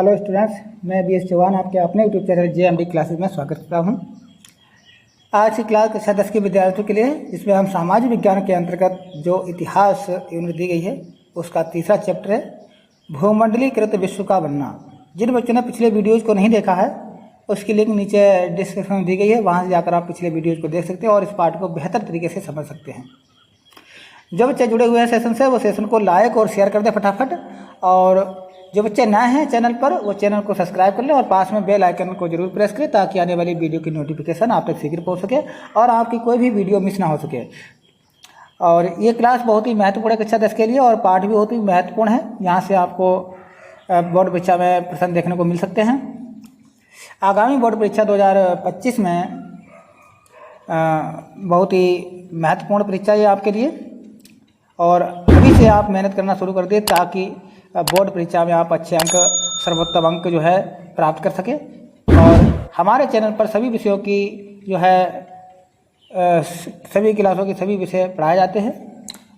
Hello students, मैं B S Chauhan आपके अपने यूट्यूब चैनल JMD क्लासेस में स्वागत करता हूं। आज की क्लास कक्षा 10 के विद्यार्थियों के लिए, जिसमें हम सामाजिक विज्ञान के अंतर्गत जो इतिहास यूनिट दी गई है उसका तीसरा चैप्टर है भूमंडलीकृत विश्व का बनना। जिन बच्चों ने पिछले वीडियोज़ को नहीं देखा है उसकी लिंक नीचे डिस्क्रिप्शन में दी गई है, वहाँ से जाकर आप पिछले वीडियोज़ को देख सकते हैं और इस पाठ को बेहतर तरीके से समझ सकते हैं। जो बच्चे जुड़े हुए हैं सेशन से वो सेशन को लाइक और शेयर कर दें फटाफट, और जो बच्चे नए हैं चैनल पर वो चैनल को सब्सक्राइब कर लें और पास में बेल आइकन को जरूर प्रेस करें ताकि आने वाली वीडियो की नोटिफिकेशन आप तक शीघ्र पहुंच सके और आपकी कोई भी वीडियो मिस ना हो सके। और ये क्लास बहुत ही महत्वपूर्ण है कक्षा 10 के लिए, और पाठ भी बहुत ही महत्वपूर्ण है। यहाँ से आपको बोर्ड परीक्षा में प्रश्न देखने को मिल सकते हैं। आगामी बोर्ड परीक्षा 2025 में बहुत ही महत्वपूर्ण परीक्षा है आपके लिए, और अभी से आप मेहनत करना शुरू कर दें ताकि बोर्ड परीक्षा में आप अच्छे अंक, सर्वोत्तम अंक जो है प्राप्त कर सके। और हमारे चैनल पर सभी विषयों की जो है सभी क्लासों के सभी विषय पढ़ाए जाते हैं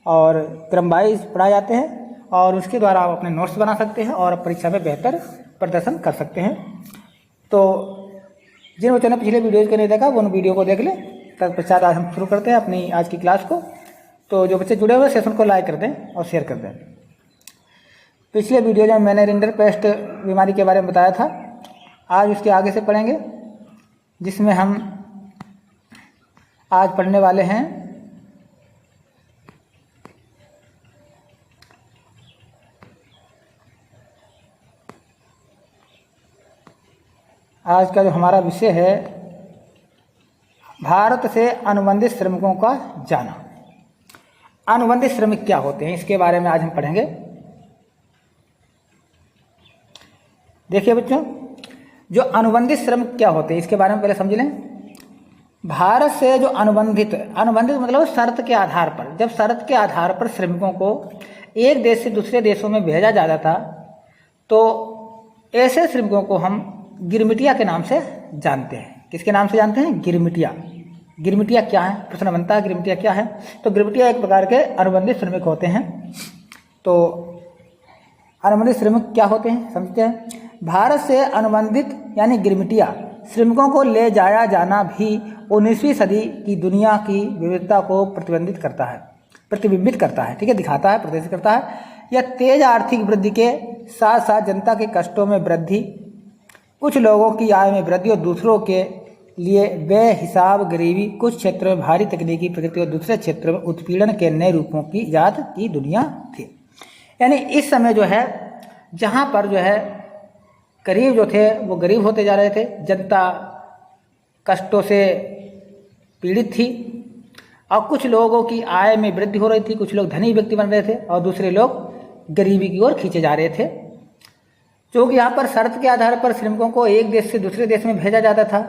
और क्रम वाइज पढ़ाए जाते हैं, और उसके द्वारा आप अपने नोट्स बना सकते हैं और परीक्षा में बेहतर प्रदर्शन कर सकते हैं। तो जिन बच्चों ने पिछले वीडियोज़ को नहीं देखा वो उन वीडियो को देख लें। तत्पश्चात आज हम शुरू करते हैं अपनी आज की क्लास को। तो जो बच्चे जुड़े हुए सेशन को लाइक कर दें और शेयर कर दें। पिछले वीडियो में मैंने रिंडरपेस्ट बीमारी के बारे में बताया था, आज उसके आगे से पढ़ेंगे, जिसमें हम आज पढ़ने वाले हैं आज का जो हमारा विषय है भारत से अनुबंधित श्रमिकों का जाना। अनुबंधित श्रमिक क्या होते हैं इसके बारे में आज हम पढ़ेंगे। देखिए बच्चों, जो अनुबंधित श्रमिक क्या होते हैं इसके बारे में पहले समझ लें। भारत से जो अनुबंधित मतलब शर्त के आधार पर, जब शर्त के आधार पर श्रमिकों को एक देश से दूसरे देशों में भेजा जाता था तो ऐसे श्रमिकों को हम गिरमिटिया के नाम से जानते हैं। किसके नाम से जानते हैं? गिरमिटिया। गिरमिटिया क्या है? प्रश्न बनता है गिरमिटिया क्या है। तो गिरमिटिया एक प्रकार के अनुबंधित श्रमिक होते हैं। तो अनुबंधित श्रमिक क्या होते हैं समझते हैं। भारत से अनुबंधित यानी गिरमिटिया श्रमिकों को ले जाया जाना भी 19वीं सदी की दुनिया की विविधता को प्रतिबिंबित करता है। ठीक है, दिखाता है, प्रदर्शित करता है। यह तेज आर्थिक वृद्धि के साथ साथ जनता के कष्टों में वृद्धि, कुछ लोगों की आय में वृद्धि और दूसरों के लिए बेहिसाब गरीबी, कुछ क्षेत्रों में भारी तकनीकी प्रगति और दूसरे क्षेत्रों में उत्पीड़न के नए रूपों की इजाद की दुनिया थी। यानी इस समय जो है जहाँ पर जो है गरीब जो थे वो गरीब होते जा रहे थे, जनता कष्टों से पीड़ित थी, और कुछ लोगों की आय में वृद्धि हो रही थी, कुछ लोग धनी व्यक्ति बन रहे थे और दूसरे लोग गरीबी की ओर खींचे जा रहे थे। क्योंकि यहाँ पर शर्त के आधार पर श्रमिकों को एक देश से दूसरे देश में भेजा जाता था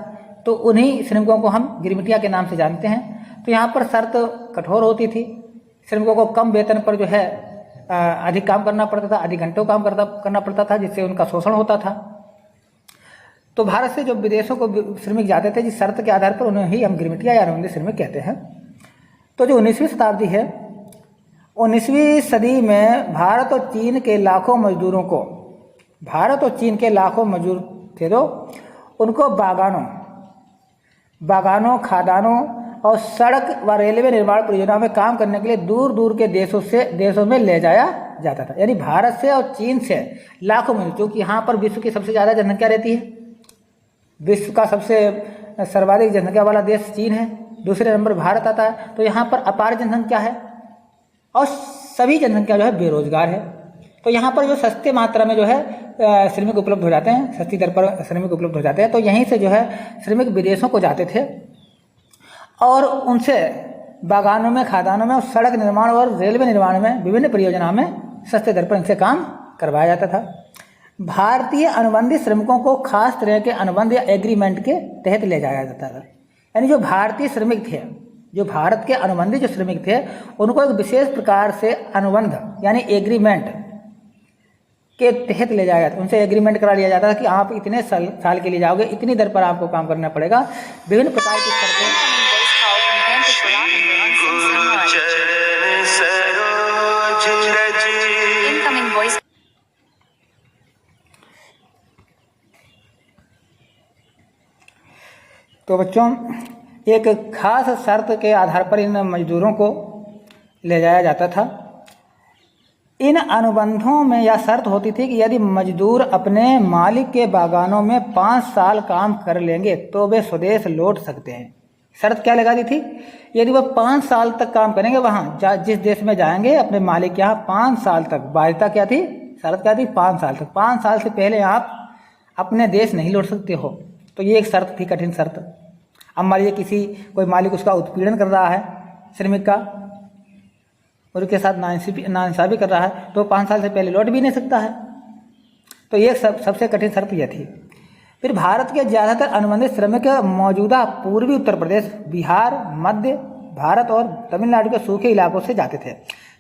तो उन्हीं श्रमिकों को हम गिरमिटिया के नाम से जानते हैं। तो यहाँ पर शर्त कठोर होती थी, श्रमिकों को कम वेतन पर जो है अधिक काम करना पड़ता था, अधिक घंटों काम करना पड़ता था, जिससे उनका शोषण होता था। तो भारत से जो विदेशों को श्रमिक जाते थे जिस शर्त के आधार पर उन्हें ही हम गिरमिटिया या अनुबंधित श्रमिक कहते हैं। तो जो 19वीं शताब्दी है, 19वीं सदी में भारत और चीन के लाखों मजदूर थे तो उनको बागानों, खादानों और सड़क व रेलवे निर्माण परियोजनाओं में काम करने के लिए दूर दूर के देशों में ले जाया जाता था। यानी भारत से और चीन से लाखों मजदूर, क्योंकि यहाँ पर विश्व की सबसे ज़्यादा जनसंख्या रहती है, विश्व का सबसे सर्वाधिक जनसंख्या वाला देश चीन है, दूसरे नंबर भारत आता है। तो यहाँ पर अपार जनसंख्या है और सभी जनसंख्या जो है बेरोजगार है। तो यहाँ पर जो सस्ते मात्रा में जो है श्रमिक उपलब्ध हो जाते हैं, सस्ती दर पर श्रमिक उपलब्ध हो जाते हैं। तो यहीं से जो है श्रमिक विदेशों को जाते थे और उनसे बागानों में, खादानों में और सड़क निर्माण और रेलवे निर्माण में विभिन्न परियोजनाओं में सस्ते दर पर इनसे काम करवाया जाता था। भारतीय अनुबंधित श्रमिकों को खास तरह के अनुबंध या एग्रीमेंट के तहत ले जाया जाता था। यानी जो भारतीय श्रमिक थे, जो भारत के अनुबंधित जो श्रमिक थे, उनको एक विशेष प्रकार से अनुबंध यानी एग्रीमेंट के तहत ले जाया जाता, उनसे एग्रीमेंट करा लिया जाता था कि आप इतने साल के लिए जाओगे, इतनी दर पर आपको काम करना पड़ेगा। विभिन्न प्रकार की शर्तें तो बच्चों एक खास शर्त के आधार पर इन मजदूरों को ले जाया जाता था। इन अनुबंधों में यह शर्त होती थी कि यदि मजदूर अपने मालिक के बागानों में 5 साल काम कर लेंगे तो वे स्वदेश लौट सकते हैं। शर्त क्या लगा दी थी? यदि वह 5 साल तक काम करेंगे वहाँ जिस देश में जाएंगे अपने मालिक के यहाँ 5 साल तक, बाध्यता क्या थी, शर्त क्या थी? 5 साल तक। 5 साल से पहले आप अपने देश नहीं लौट सकते हो। तो ये एक शर्त थी, कठिन शर्त। अब मान लीजिए कोई मालिक उसका उत्पीड़न कर रहा है श्रमिक का और उसके साथ नाइंसाफ़ी कर रहा है तो 5 साल से पहले लौट भी नहीं सकता है। तो ये सबसे कठिन शर्त यह थी। फिर भारत के ज़्यादातर अनुबंधित श्रमिक मौजूदा पूर्वी उत्तर प्रदेश, बिहार, मध्य भारत और तमिलनाडु के सूखे इलाकों से जाते थे।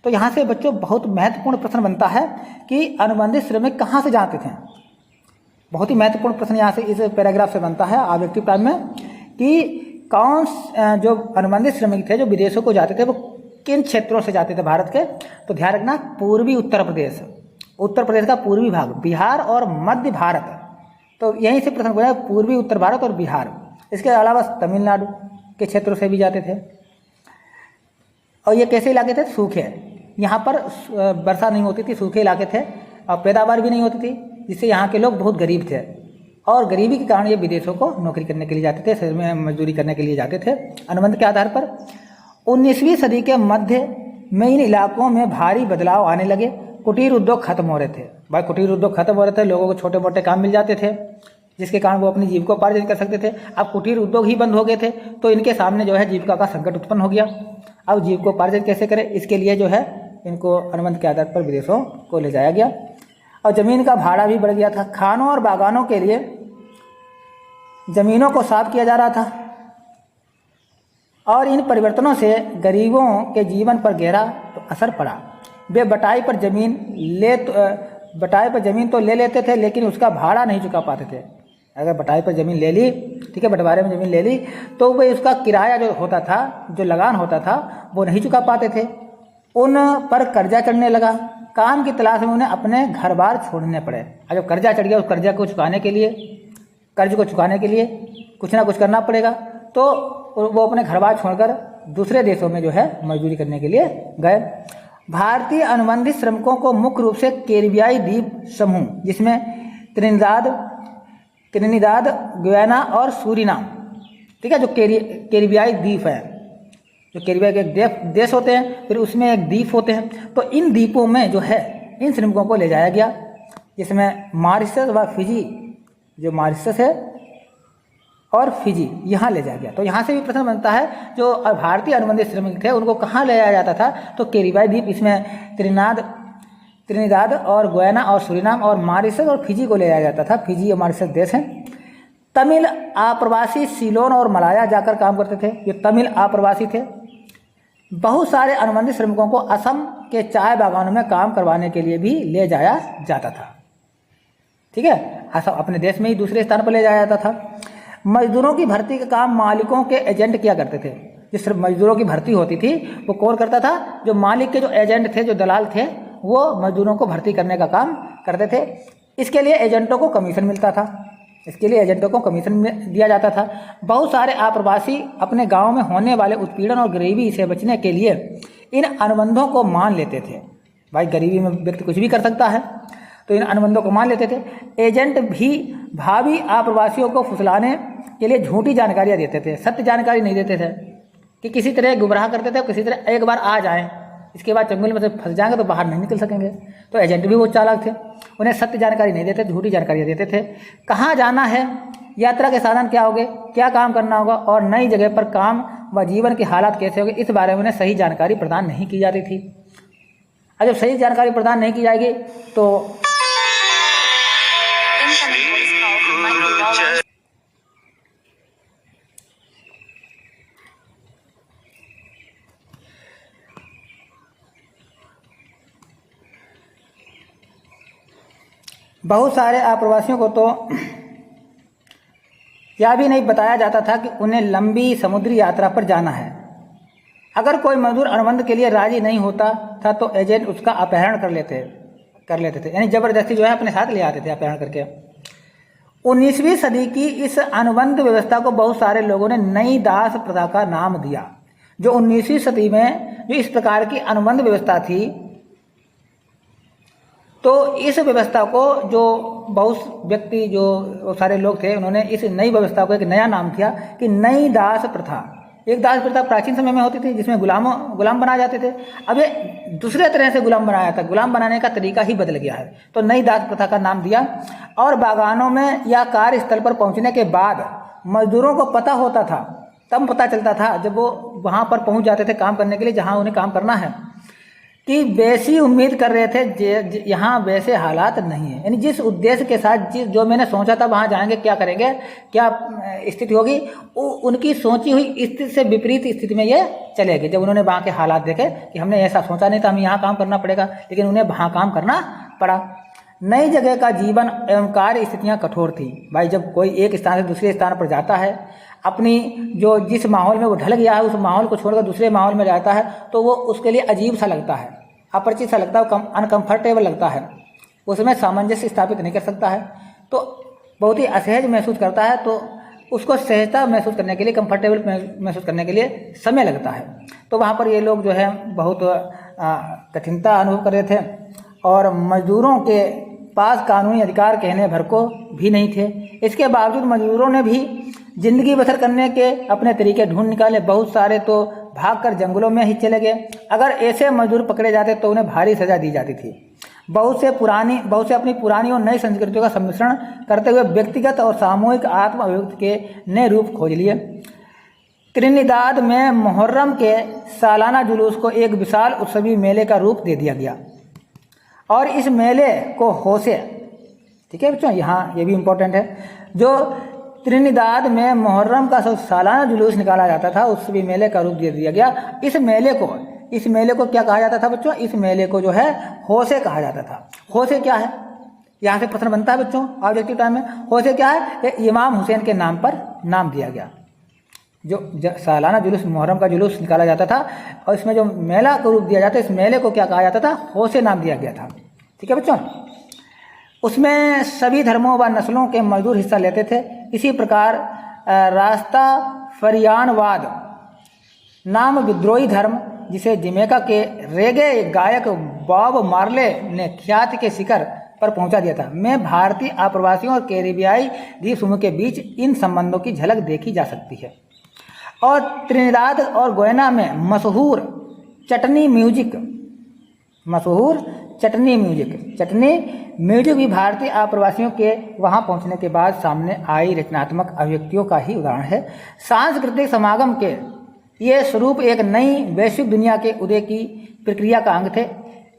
तो यहाँ से बच्चों बहुत महत्वपूर्ण प्रश्न बनता है कि अनुबंधित श्रमिक कहाँ से जाते थे। बहुत ही महत्वपूर्ण प्रश्न यहाँ से इस पैराग्राफ से बनता है ऑब्जेक्टिव टाइप में कि कौन जो अनुबंधित श्रमिक थे जो विदेशों को जाते थे वो किन क्षेत्रों से जाते थे भारत के। तो ध्यान रखना, पूर्वी उत्तर प्रदेश, उत्तर प्रदेश का पूर्वी भाग, बिहार और मध्य भारत। तो यहीं से प्रश्न पूछा, पूर्वी उत्तर भारत और बिहार। इसके अलावा तमिलनाडु के क्षेत्रों से भी जाते थे। और ये कैसे इलाके थे? सूखे, यहाँ पर वर्षा नहीं होती थी, सूखे इलाके थे और पैदावार भी नहीं होती थी, जिससे यहाँ के लोग बहुत गरीब थे और गरीबी के कारण ये विदेशों को नौकरी करने के लिए जाते थे, शहर में मजदूरी करने के लिए जाते थे अनुबंध के आधार पर। 19वीं सदी के मध्य में इन इलाकों में भारी बदलाव आने लगे। कुटीर उद्योग खत्म हो रहे थे। भाई कुटीर उद्योग खत्म हो रहे थे, लोगों को छोटे मोटे काम मिल जाते थे जिसके कारण वो अपनी जीविकोपार्जन कर सकते थे। अब कुटीर उद्योग ही बंद हो गए थे तो इनके सामने जो है जीविका का संकट उत्पन्न हो गया। अब जीविकोपार्जन कैसे करें, इसके लिए जो है इनको अनुबंध के आधार पर विदेशों को ले जाया गया। और ज़मीन का भाड़ा भी बढ़ गया था। खानों और बागानों के लिए ज़मीनों को साफ किया जा रहा था और इन परिवर्तनों से गरीबों के जीवन पर गहरा असर पड़ा। वे बटाई पर ज़मीन तो ले लेते थे लेकिन उसका भाड़ा नहीं चुका पाते थे। अगर बटाई पर ज़मीन ले ली, ठीक है, बंटवारे में ज़मीन ले ली तो वे उसका किराया जो होता था, जो लगान होता था, वो नहीं चुका पाते थे। उन पर कर्जा चढ़ने लगा। काम की तलाश में उन्हें अपने घर बार छोड़ने पड़े। और जब कर्जा चढ़ गया उस कर्ज को चुकाने के लिए कुछ ना कुछ करना पड़ेगा। तो वो अपने घर बार छोड़कर दूसरे देशों में जो है मजदूरी करने के लिए गए। भारतीय अनुबंधित श्रमिकों को मुख्य रूप से कैरिबियाई द्वीप समूह, जिसमें त्रिनिदाद, गुयाना और सूरीनाम, ठीक है, जो कैरिबियाई द्वीप है, जो कैरिबिया के देश होते हैं, फिर उसमें एक द्वीप होते हैं। तो इन द्वीपों में जो है इन श्रमिकों को ले जाया गया, जिसमें मॉरिशस व फिजी, जो मॉरिशस है और फिजी, यहाँ ले जाया गया। तो यहाँ से भी प्रश्न बनता है जो भारतीय अनुबंधित श्रमिक थे उनको कहाँ ले जाया जाता था? तो कैरिबियाई द्वीप, इसमें त्रिनिदाद और गुयाना और सूरीनाम और मॉरिशस और फिजी को ले जाया जाता था। फिजी और मॉरिशस देश हैं। तमिल आप्रवासी सीलोन और मलाया जाकर काम करते थे। ये तमिल आप्रवासी थे। बहुत सारे अनुबंधित श्रमिकों को असम के चाय बागानों में काम करवाने के लिए भी ले जाया जाता था, ठीक है, असम अपने देश में ही दूसरे स्थान पर ले जाया जाता था। मजदूरों की भर्ती का काम मालिकों के एजेंट किया करते थे। जिस मजदूरों की भर्ती होती थी वो कौन करता था? जो मालिक के जो एजेंट थे, जो दलाल थे, वो मजदूरों को भर्ती करने का काम करते थे। इसके लिए एजेंटों को कमीशन मिलता था, दिया जाता था। बहुत सारे आप्रवासी अपने गांव में होने वाले उत्पीड़न और गरीबी से बचने के लिए इन अनुबंधों को मान लेते थे। भाई गरीबी में व्यक्ति कुछ भी कर सकता है, तो इन अनुबंधों को मान लेते थे। एजेंट भी भावी आप्रवासियों को फुसलाने के लिए झूठी जानकारियां देते थे, सत्य जानकारी नहीं देते थे, कि किसी तरह गुमराह करते थे, किसी तरह एक बार आ जाएं, इसके बाद चंगुल में से फंस जाएंगे तो बाहर नहीं निकल सकेंगे। तो एजेंट भी वो चालाक थे, उन्हें सत्य जानकारी नहीं देते, झूठी जानकारियाँ देते थे। कहाँ जाना है, यात्रा के साधन क्या होंगे, क्या काम करना होगा और नई जगह पर काम व जीवन के हालात कैसे होंगे, इस बारे में उन्हें सही जानकारी प्रदान नहीं की जाती थी। और जब सही जानकारी प्रदान नहीं की जाएगी तो बहुत सारे आप्रवासियों को तो यह भी नहीं बताया जाता था कि उन्हें लंबी समुद्री यात्रा पर जाना है। अगर कोई मजदूर अनुबंध के लिए राजी नहीं होता था तो एजेंट उसका अपहरण कर लेते थे, यानी जबरदस्ती जो है अपने साथ ले आते थे अपहरण करके। 19वीं सदी की इस अनुबंध व्यवस्था को बहुत सारे लोगों ने नई दास प्रथा का नाम दिया। जो 19वीं सदी में जो इस प्रकार की अनुबंध व्यवस्था थी, तो इस व्यवस्था को जो बहुत व्यक्ति जो सारे लोग थे, उन्होंने इस नई व्यवस्था को एक नया नाम दिया कि नई दास प्रथा। एक दास प्रथा प्राचीन समय में होती थी जिसमें गुलाम बनाए जाते थे। अब ये दूसरे तरह से गुलाम बनाया था, गुलाम बनाने का तरीका ही बदल गया है, तो नई दास प्रथा का नाम दिया। और बागानों में या कार्यस्थल पर पहुंचने के बाद मजदूरों को पता होता था, तब पता चलता था जब वो वहां पर पहुंच जाते थे काम करने के लिए जहां उन्हें काम करना है, कि वैसी उम्मीद कर रहे थे यहाँ वैसे हालात नहीं है। यानी जिस उद्देश्य के साथ जो मैंने सोचा था वहाँ जाएंगे, क्या करेंगे, क्या स्थिति होगी, उनकी सोची हुई स्थिति से विपरीत स्थिति में ये चले गए। जब उन्होंने वहाँ के हालात देखे कि हमने ऐसा सोचा नहीं था, हमें यहाँ काम करना पड़ेगा, लेकिन उन्हें वहाँ काम करना पड़ा। नई जगह का जीवन एवं कार्य स्थितियाँ कठोर थी। भाई जब कोई एक स्थान से दूसरे स्थान पर जाता है, अपनी जो जिस माहौल में वो ढल गया है उस माहौल को छोड़कर दूसरे माहौल में जाता है, तो वो उसके लिए अजीब सा लगता है, अपरिचित सा लगता है, अनकंफर्टेबल लगता है, उसमें सामंजस्य स्थापित नहीं कर सकता है, तो बहुत ही असहज महसूस करता है। तो उसको सहजता महसूस करने के लिए, कंफर्टेबल महसूस करने के लिए समय लगता है। तो वहाँ पर ये लोग जो है बहुत कठिनता अनुभव कर रहे थे, और मजदूरों के पास कानूनी अधिकार कहने भर को भी नहीं थे। इसके बावजूद मजदूरों ने भी जिंदगी बसर करने के अपने तरीके ढूंढ निकाले। बहुत सारे तो भागकर जंगलों में ही चले गए। अगर ऐसे मजदूर पकड़े जाते तो उन्हें भारी सजा दी जाती थी। बहुत से अपनी पुरानी और नई संस्कृतियों का सम्मिश्रण करते हुए व्यक्तिगत और सामूहिक आत्म अभिव्यक्ति के नए रूप खोज लिए। त्रिनिदाद में मुहर्रम के सालाना जुलूस को एक विशाल उत्सवी मेले का रूप दे दिया गया, और इस मेले को होसे, ठीक है बच्चों, यहाँ ये भी इम्पोर्टेंट है, जो त्रिनिदाद में मुहर्रम का सालाना जुलूस निकाला जाता था, उस भी मेले का रूप दे दिया गया। इस मेले को क्या कहा जाता था बच्चों? इस मेले को जो है होसे कहा जाता था। होसे क्या है? यहाँ से प्रश्न बनता है बच्चों ऑब्जेक्टिव टाइम में। होसे क्या है? इमाम हुसैन के नाम पर नाम दिया गया। जो सालाना जुलूस मुहर्रम का जुलूस निकाला जाता था और इसमें जो मेला का रूप दिया जाता है, इस मेले को क्या कहा जाता था? होसे नाम दिया गया था। ठीक है बच्चों, उसमें सभी धर्मों व नस्लों के मजदूर हिस्सा लेते थे। इसी प्रकार रास्ता फरियानवाद नाम विद्रोही धर्म, जिसे जमैका के रेगे गायक बॉब मार्ले ने ख्याति के शिखर पर पहुंचा दिया था, में भारतीय आप्रवासियों और कैरिबियाई द्वीप समूह के बीच इन संबंधों की झलक देखी जा सकती है। और त्रिनिदाद और गोयना में मशहूर चटनी म्यूजिक भी भारतीय आप्रवासियों के वहां पहुंचने के बाद सामने आई रचनात्मक अभिव्यक्तियों का ही उदाहरण है। सांस्कृतिक समागम के ये स्वरूप एक नई वैश्विक दुनिया के उदय की प्रक्रिया का अंग थे।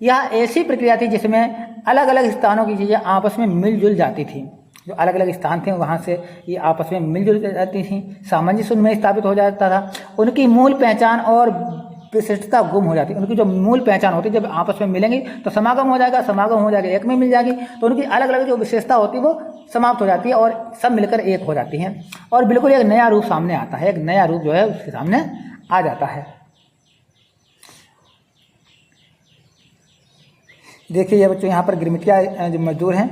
यह ऐसी प्रक्रिया थी जिसमें अलग अलग स्थानों की चीज़ें आपस में मिलजुल जाती थी। जो अलग अलग स्थान थे वहाँ से ये आपस में मिलजुल जाती थी, सामंजस्य उनमें स्थापित हो जाता था। उनकी मूल पहचान और विशिष्टता गुम हो जाती। उनकी जो मूल पहचान होती, जब आपस में मिलेंगी तो समागम हो जाएगा, एक में मिल जाएगी, तो उनकी अलग अलग जो विशेषता होती है वो समाप्त हो जाती है और सब मिलकर एक हो जाती हैं, और बिल्कुल एक नया रूप सामने आता है। एक नया रूप जो है उसके सामने आ जाता है। देखिए ये बच्चों, यहाँ पर गिरमिटिया जो मजदूर हैं,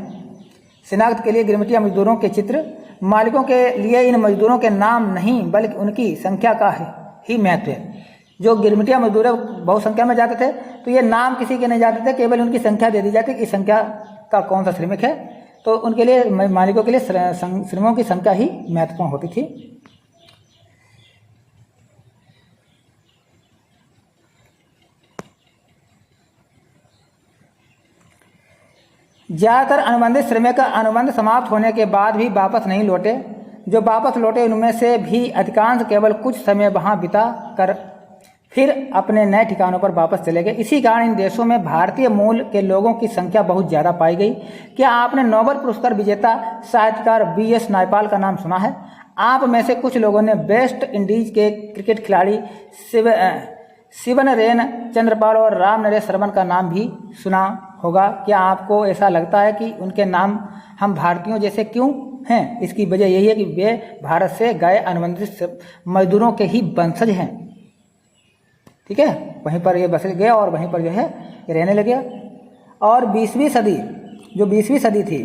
शिनाख्त के लिए गिरमिटिया मजदूरों के चित्र। मालिकों के लिए इन मजदूरों के नाम नहीं बल्कि उनकी संख्या का ही महत्व है। जो गिरमिटिया मजदूर है बहुत संख्या में जाते थे, तो ये नाम किसी के नहीं जाते थे, केवल उनकी संख्या दे दी जाती कि संख्या का कौन सा श्रमिक है, तो उनके लिए, मालिकों के लिए श्रमिकों की संख्या ही महत्वपूर्ण होती थी। ज़्यादातर अनुबंधित श्रमिक का अनुबंध समाप्त होने के बाद भी वापस नहीं लौटे। जो वापस लौटे उनमें से भी अधिकांश केवल कुछ समय वहां बिता कर फिर अपने नए ठिकानों पर वापस चले गए। इसी कारण इन देशों में भारतीय मूल के लोगों की संख्या बहुत ज़्यादा पाई गई। क्या आपने नोबेल पुरस्कार विजेता साहित्यकार B.S. नायपाल का नाम सुना है? आप में से कुछ लोगों ने वेस्ट इंडीज के क्रिकेट खिलाड़ी शिवनरेन चंद्रपाल और राम नरेश शर्मन का नाम भी सुना होगा। क्या आपको ऐसा लगता है कि उनके नाम हम भारतीयों जैसे क्यों हैं? इसकी वजह यही है कि वे भारत से गए अनुबंधित मजदूरों के ही वंशज हैं। ठीक है, वहीं पर ये बस गए और वहीं पर जो है ये रहने लगे। और 20वीं सदी थी,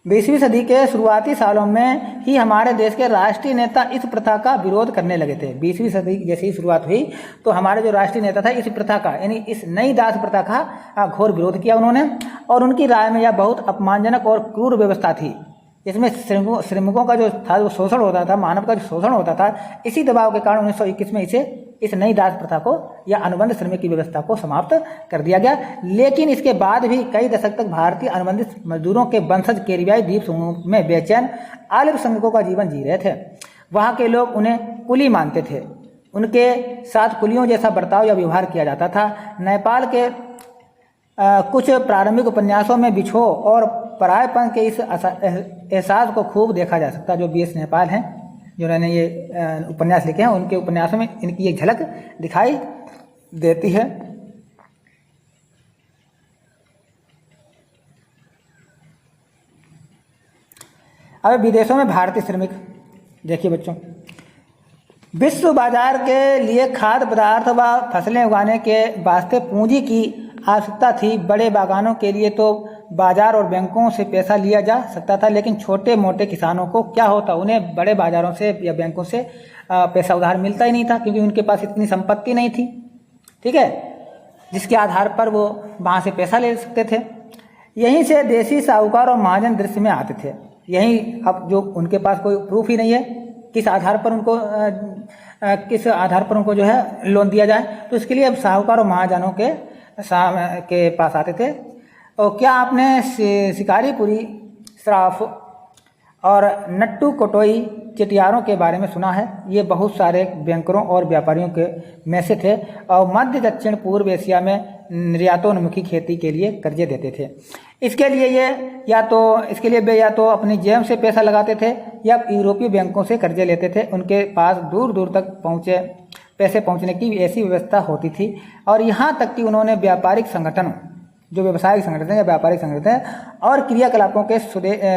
20वीं सदी के शुरुआती सालों में ही हमारे देश के राष्ट्रीय नेता इस प्रथा का विरोध करने लगे थे। 20वीं सदी जैसी शुरुआत हुई तो हमारे जो राष्ट्रीय नेता था इस प्रथा का, यानी इस नई दास प्रथा का घोर विरोध किया उन्होंने। और उनकी राय में यह बहुत अपमानजनक और क्रूर व्यवस्था थी। इसमें श्रमिकों का जो था वो शोषण होता था, मानव का जो शोषण होता था। इसी दबाव के कारण 1921 में इस नई दास प्रथा को या अनुबंध श्रमिक की व्यवस्था को समाप्त कर दिया गया। लेकिन इसके बाद भी कई दशक तक भारतीय अनुबंधित मजदूरों के वंशज कैरिबियाई द्वीप समूह में बेचैन अल्पसंख्यकों का जीवन जी रहे थे। वहाँ के लोग उन्हें कुली मानते थे, उनके साथ कुलियों जैसा बर्ताव या व्यवहार किया जाता था। नेपाल के कुछ प्रारंभिक उपन्यासों में बिछोह और परायपन के इस एहसास को खूब देखा जा सकता है। जो BS नेपाल हैं, जिन्होंने ये उपन्यास लिखे हैं, उनके उपन्यासों में इनकी एक झलक दिखाई देती है। अब विदेशों में भारतीय श्रमिक देखिए बच्चों, विश्व बाजार के लिए खाद्य पदार्थ व फसलें उगाने के वास्ते पूंजी की आवश्यकता थी। बड़े बागानों के लिए तो बाजार और बैंकों से पैसा लिया जा सकता था, लेकिन छोटे मोटे किसानों को क्या होता, उन्हें बड़े बाजारों से या बैंकों से पैसा उधार मिलता ही नहीं था, क्योंकि उनके पास इतनी संपत्ति नहीं थी, ठीक है, जिसके आधार पर वो वहाँ से पैसा ले सकते थे। यहीं से देसी साहूकार और महाजन दृश्य में आते थे। यहीं अब जो उनके पास कोई प्रूफ ही नहीं है किस आधार पर उनको जो है लोन दिया जाए, तो इसके लिए अब साहूकार और महाजनों के पास आते थे। और क्या आपने शिकारीपुरी, श्राफ और नट्टू कोटोई चेटियारों के बारे में सुना है? ये बहुत सारे बैंकरों और व्यापारियों के में से थे और मध्य दक्षिण पूर्व एशिया में निर्यातोन्मुखी खेती के लिए कर्जे देते थे। इसके लिए वे या तो अपनी जेब से पैसा लगाते थे या यूरोपीय बैंकों से कर्जे लेते थे। उनके पास दूर दूर तक पैसे पहुंचने की ऐसी व्यवस्था होती थी। और यहाँ तक कि उन्होंने व्यापारिक संगठन, जो व्यवसायिक संगठन या व्यापारिक संगठन और क्रियाकलापों के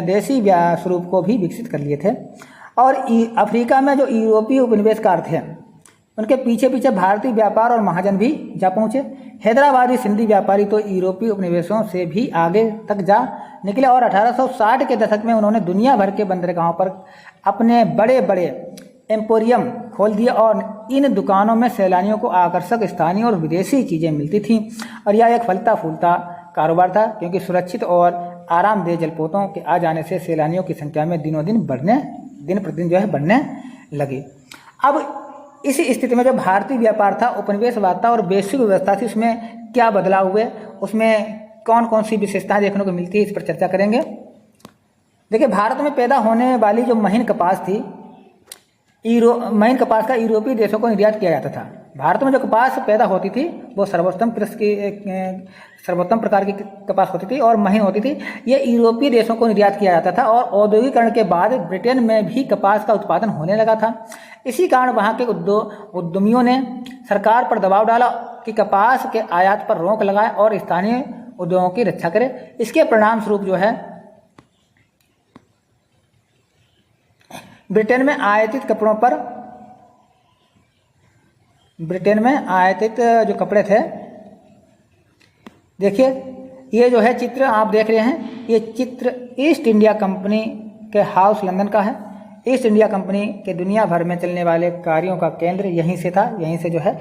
देशी स्वरूप को भी विकसित कर लिए थे। और अफ्रीका में जो यूरोपीय उपनिवेशकार थे, उनके पीछे पीछे भारतीय व्यापार और महाजन भी जा पहुंचे। हैदराबादी सिंधी व्यापारी तो यूरोपीय उपनिवेशों से भी आगे तक जा निकले और 1860 के दशक में उन्होंने दुनिया भर के बंदरगाहों पर अपने बड़े बड़े एम्पोरियम खोल दिए और इन दुकानों में सैलानियों को आकर्षक स्थानीय और विदेशी चीज़ें मिलती थीं। और यह एक फलता फूलता कारोबार था, क्योंकि सुरक्षित और आरामदेह जलपोतों के आ जाने से सैलानियों की संख्या में दिन प्रतिदिन जो है बढ़ने लगी। अब इस स्थिति में जो भारतीय व्यापार था, उपनिवेशवाद था और वैश्विक व्यवस्था थी, उसमें क्या बदलाव हुए, उसमें कौन कौन सी विशेषताएं देखने को मिलती है, इस पर चर्चा करेंगे। देखिए, भारत में पैदा होने वाली जो महीन कपास थी, महीन कपास का यूरोपीय देशों को निर्यात किया जाता था। भारत में जो कपास पैदा होती थी वो सर्वोत्तम प्रकार की कपास होती थी और महीन होती थी। ये यूरोपीय देशों को निर्यात किया जाता था और औद्योगिकरण के बाद ब्रिटेन में भी कपास का उत्पादन होने लगा था। इसी कारण वहाँ के उद्यमियों ने सरकार पर दबाव डाला कि कपास के आयात पर रोक लगाए और स्थानीय उद्योगों की रक्षा करे। इसके परिणाम स्वरूप जो है ब्रिटेन में आयातित जो कपड़े थे, देखिए ये जो है चित्र आप देख रहे हैं, ये चित्र ईस्ट इंडिया कंपनी के हाउस लंदन का है। ईस्ट इंडिया कंपनी के दुनिया भर में चलने वाले कार्यों का केंद्र यहीं से था। यहीं से जो है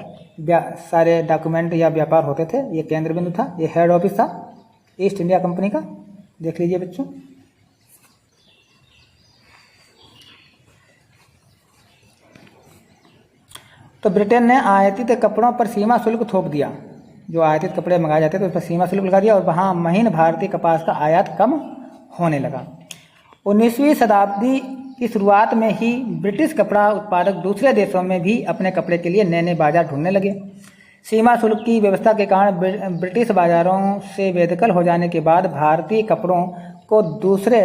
सारे डॉक्यूमेंट या व्यापार होते थे। ये केंद्र बिंदु था, ये हेड ऑफिस था ईस्ट इंडिया कंपनी का। देख लीजिए बच्चों, तो ब्रिटेन ने आयातित कपड़ों पर सीमा शुल्क थोप दिया। जो आयातित कपड़े मंगाए जाते थे उस पर सीमा शुल्क लगा दिया और वहाँ महीन भारतीय कपास का आयात कम होने लगा। 19वीं शताब्दी की शुरुआत में ही ब्रिटिश कपड़ा उत्पादक दूसरे देशों में भी अपने कपड़े के लिए नए नए बाजार ढूंढने लगे। सीमा शुल्क की व्यवस्था के कारण ब्रिटिश बाजारों से बेदखल हो जाने के बाद भारतीय कपड़ों को दूसरे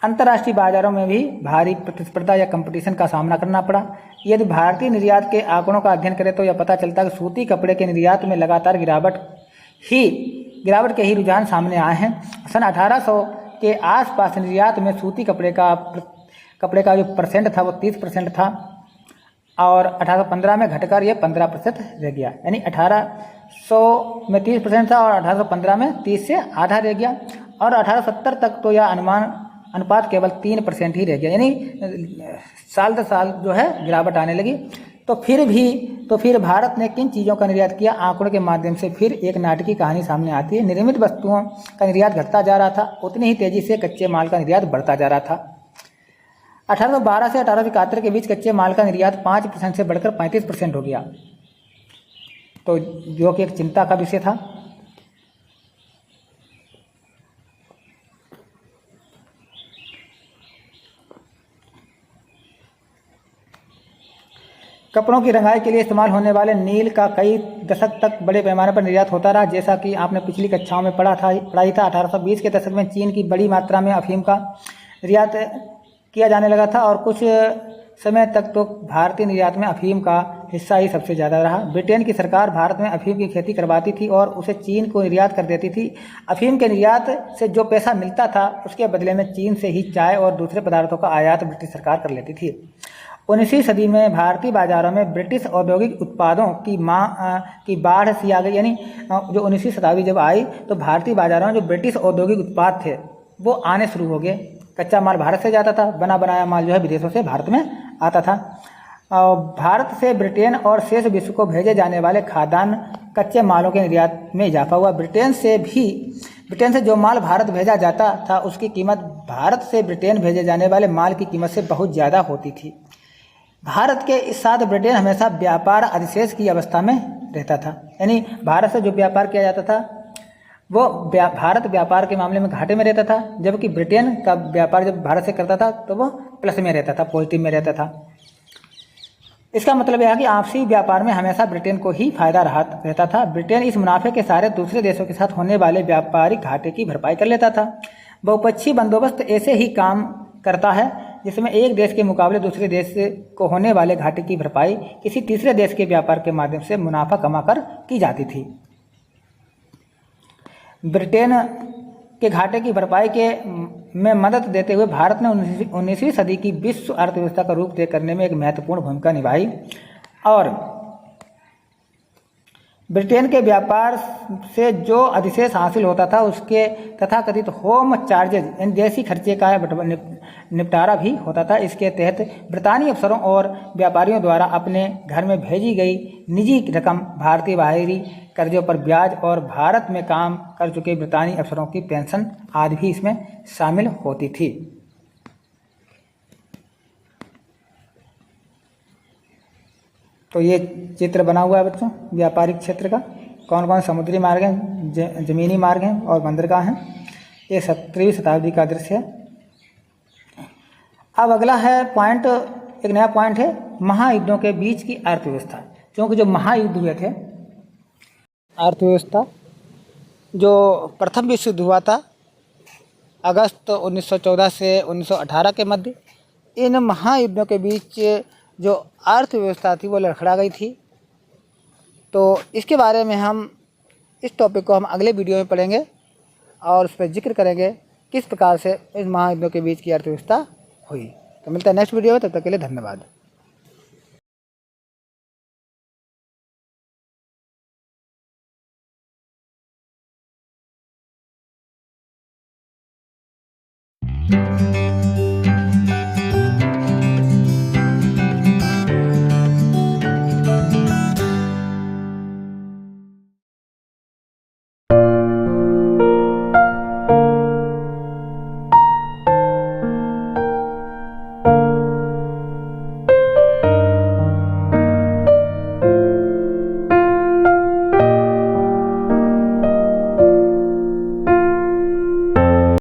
अंतर्राष्ट्रीय बाजारों में भी भारी प्रतिस्पर्धा या कंपटीशन का सामना करना पड़ा। यदि भारतीय निर्यात के आंकड़ों का अध्ययन करें तो यह पता चलता है कि सूती कपड़े के निर्यात में लगातार गिरावट के ही रुझान सामने आए हैं। सन 1800 के आसपास निर्यात में सूती कपड़े का जो परसेंट था वो 30% था और 1815 में घटकर ये 15% रह गया। यानी 1800 में 30% था और 1815 में 30 से आधा रह गया। और 1870 तक तो यह अनुपात केवल 3% ही रह गया, यानी साल दर साल जो है गिरावट आने लगी। तो फिर भारत ने किन चीज़ों का निर्यात किया? आंकड़ों के माध्यम से फिर एक नाटकीय कहानी सामने आती है। निर्मित वस्तुओं का निर्यात घटता जा रहा था, उतनी ही तेजी से कच्चे माल का निर्यात बढ़ता जा रहा था। 1812 से 1871 के बीच कच्चे माल का निर्यात 5% से बढ़कर 35% हो गया, तो जो कि एक चिंता का विषय था। कपड़ों की रंगाई के लिए इस्तेमाल होने वाले नील का कई दशक तक बड़े पैमाने पर निर्यात होता रहा। जैसा कि आपने पिछली कक्षाओं में पढ़ाई था 1820 के दशक में चीन की बड़ी मात्रा में अफीम का निर्यात किया जाने लगा था और कुछ समय तक तो भारतीय निर्यात में अफीम का हिस्सा ही सबसे ज़्यादा रहा। ब्रिटेन की सरकार भारत में अफीम की खेती करवाती थी और उसे चीन को निर्यात कर देती थी। अफीम के निर्यात से जो पैसा मिलता था उसके बदले में चीन से ही चाय और दूसरे पदार्थों का आयात ब्रिटिश सरकार कर लेती थी। 19वीं सदी में भारतीय बाजारों में ब्रिटिश औद्योगिक उत्पादों की बाढ़ सी आ गई, यानी जो 19वीं शताब्दी जब आई तो भारतीय बाजारों में जो ब्रिटिश औद्योगिक उत्पाद थे वो आने शुरू हो गए। कच्चा माल भारत से जाता था, बना बनाया माल जो है विदेशों से भारत में आता था। भारत से ब्रिटेन और शेष विश्व को भेजे जाने वाले खाद्यान्न कच्चे मालों के निर्यात में इजाफा हुआ। ब्रिटेन से जो माल भारत भेजा जाता था उसकी कीमत भारत से ब्रिटेन भेजे जाने वाले माल की कीमत से बहुत ज़्यादा होती थी। भारत के इस साथ ब्रिटेन हमेशा व्यापार अधिशेष की अवस्था में रहता था, यानी भारत से जो व्यापार किया जाता था वो भारत व्यापार के मामले में घाटे में रहता था, जबकि ब्रिटेन का व्यापार जब भारत से करता था तो वो प्लस में रहता था, पॉजिटिव में रहता था। इसका मतलब यह है कि आपसी व्यापार में हमेशा ब्रिटेन को ही फायदा रहता था। ब्रिटेन इस मुनाफे के सारे दूसरे देशों के साथ होने वाले व्यापारिक घाटे की भरपाई कर लेता था। बहुपक्षीय बंदोबस्त ऐसे ही काम करता है जिसमें एक देश के मुकाबले दूसरे देश को होने वाले घाटे की भरपाई किसी तीसरे देश के व्यापार के माध्यम से मुनाफा कमाकर की जाती थी। ब्रिटेन के घाटे की भरपाई में मदद देते हुए भारत ने 19वीं सदी की विश्व अर्थव्यवस्था का रूप तय करने में एक महत्वपूर्ण भूमिका निभाई और ब्रिटेन के व्यापार से जो अधिशेष हासिल होता था उसके तथाकथित होम चार्जेज इन देशी खर्चे का निपटारा भी होता था। इसके तहत ब्रितानी अफसरों और व्यापारियों द्वारा अपने घर में भेजी गई निजी रकम, भारतीय बाहरी कर्जों पर ब्याज और भारत में काम कर चुके ब्रितानी अफसरों की पेंशन आदि भी इसमें शामिल होती थी। तो ये चित्र बना हुआ है बच्चों व्यापारिक क्षेत्र का, कौन कौन समुद्री मार्ग हैं, जमीनी मार्ग हैं और बंदरगाह हैं। ये 17वीं शताब्दी का दृश्य है। अब अगला है पॉइंट, एक नया पॉइंट है महायुद्धों के बीच की अर्थव्यवस्था। क्योंकि जो महायुद्ध हुए थे, अर्थव्यवस्था जो प्रथम विश्व युद्ध हुआ था अगस्त 1914 से 1918 के मध्य, इन महायुद्धों के बीच जो अर्थव्यवस्था थी वो लड़खड़ा गई थी। तो इसके बारे में इस टॉपिक को हम अगले वीडियो में पढ़ेंगे और उस पर जिक्र करेंगे किस प्रकार से इस महायुद्धों के बीच की अर्थव्यवस्था हुई। तो मिलता है नेक्स्ट वीडियो में, तब तक के लिए धन्यवाद।